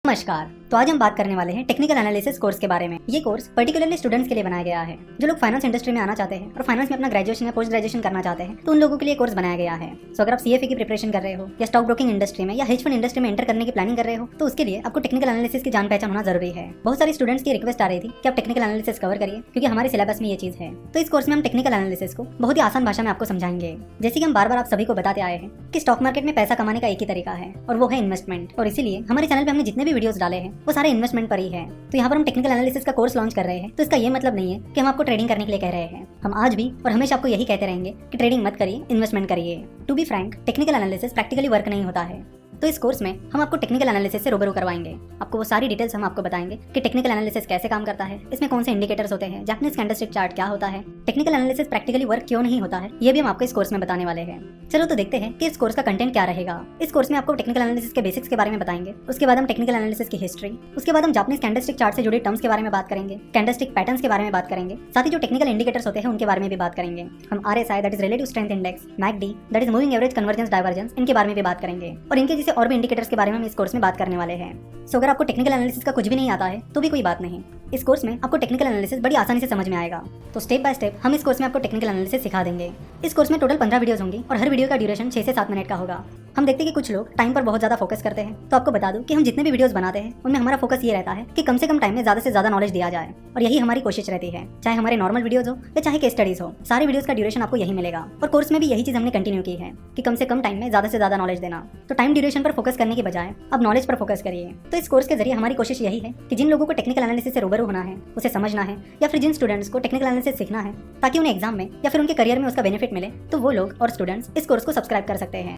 नमस्कार। तो आज हम बात करने वाले हैं टेक्निकल एनालिसिस कोर्स के बारे में। ये कोर्स पर्टिकुलरली स्टूडेंट्स के लिए बनाया गया है जो लोग फाइनेंस इंडस्ट्री में आना चाहते हैं और फाइनेंस में अपना ग्रेजुएशन या पोस्ट ग्रेजुएशन करना चाहते हैं, तो उन लोगों के लिए कोर्स बनाया गया है। सो अगर आप सीएफए की प्रिपरेशन कर रहे हो या स्टॉक ब्रोकिंग इंडस्ट्री में या हेज फंड इंडस्ट्री में एंटर करने की प्लानिंग कर रहे हो, तो उसके लिए आपको टेक्निकल एनालिसिस की जान पहचान होना जरूरी है। बहुत सारी स्टूडेंट्स की रिक्वेस्ट आ रही थी कि आप टेक्निकल एनालिसिस कवर करिए क्योंकि हमारे सिलेबस में ये चीज है। तो इस कोर्स में हम टेक्निकल एनालिसिस को बहुत ही आसान भाषा में आपको समझाएंगे। जैसे कि हम बार बार आप सभी को बताते आए हैं कि स्टॉक मार्केट में पैसा कमाने का एक ही तरीका है और वो है इन्वेस्टमेंट। और इसीलिए हमारे चैनल पे हमने जितने भी वीडियोस डाले हैं वो सारे इन्वेस्टमेंट पर ही है। तो यहाँ पर हम टेक्निकल एनालिसिस का कोर्स लॉन्च कर रहे हैं, तो इसका ये मतलब नहीं है कि हम आपको ट्रेडिंग करने के लिए कह रहे हैं। हम आज भी और हमेशा आपको यही कहते रहेंगे कि ट्रेडिंग मत करिए, इन्वेस्टमेंट करिए। To be frank, technical analysis practically work नहीं होता है। तो इस कोर्स में हम आपको टेक्निकल एनालिसिस से रूबरू करवाएंगे। आपको वो सारी डिटेल्स हम आपको बताएंगे कि टेक्निकल एनालिसिस कैसे काम करता है, इसमें कौन से इंडिकेटर्स होते हैं, जापानीज कैंडलस्टिक चार्ट क्या होता है, टेक्निकल एनालिसिस प्रैक्टिकली वर्क क्यों नहीं होता है, ये भी हम आपको इस कोर्स में बताने वाले हैं। चलो तो देखते हैं कि इस कोर्स का कंटेंट क्या रहेगा। इस कोर्स में आपको टेक्निकल एनालिसिस के बेसिक्स के बारे में बताएंगे, उसके बाद हम टेक्निकल एनालिसिस की हिस्ट्री, उसके बाद हम जापानीज कैंडलस्टिक चार्ट से जुड़े टर्म्स के बारे में बात करेंगे, कैंडलस्टिक पैटर्न्स के बारे में बात करेंगे, साथ ही जो टेक्निकल इंडिकेटर्स होते हैं उनके बारे में भी बात करेंगे। हम RSI that is relative strength index, McD that is moving average convergence divergence, इनके बारे में भी बात करेंगे और इनके जैसे और भी इंडिकेटर्स के बारे में हम इस कोर्स में बात करने वाले हैं। सो अगर आपको टेक्निकल एनालिसिस का कुछ भी नहीं आता है तो भी कोई बात नहीं, इस कोर्स में आपको टेक्निकल एनालिसिस बड़ी आसानी से समझ में आएगा। तो स्टेप बाय स्टेप हम इस कोर्स में आपको टेक्निकल एनालिसिस सिखा देंगे। इस कोर्स में टोटल 15 वीडियोस होंगी और हर वीडियो का ड्यूरेशन 6 से 7 मिनट का होगा। हम देखते हैं कि कुछ लोग टाइम पर बहुत ज्यादा फोकस करते हैं, तो आपको बता दूं कि हम जितने भी वीडियोस बनाते हैं उनमें हमारा फोकस ये रहता है कि कम से कम टाइम में ज्यादा से ज्यादा नॉलेज दिया जाए, और यही हमारी कोशिश रहती है। चाहे हमारे नॉर्मल वीडियोस हो या चाहे केस स्टडीज हो, सारे वीडियोस का ड्यूरेशन आपको यही मिलेगा। और कोर्स में भी यही चीज हमने कंटिन्यू की है कि कम से कम टाइम में ज्यादा से ज्यादा नॉलेज देना। तो टाइम ड्यूरेशन पर फोकस करने की बजाय अब नॉलेज पर फोकस करिए। तो इस कोर्स के जरिए हमारी कोशिश यही है कि जिन लोगों को टेक्निकल एनालिसिस से रूबरू होना है, उसे समझना है, या फिर जिन स्टूडेंट्स को टेक्निकल एनालिसिस सीखना है ताकि उन्हें एग्जाम में या फिर उनके करियर में उसका बेनिफिट मिले, तो वो लोग और स्टूडेंट्स इस कोर्स को सब्सक्राइब कर सकते हैं।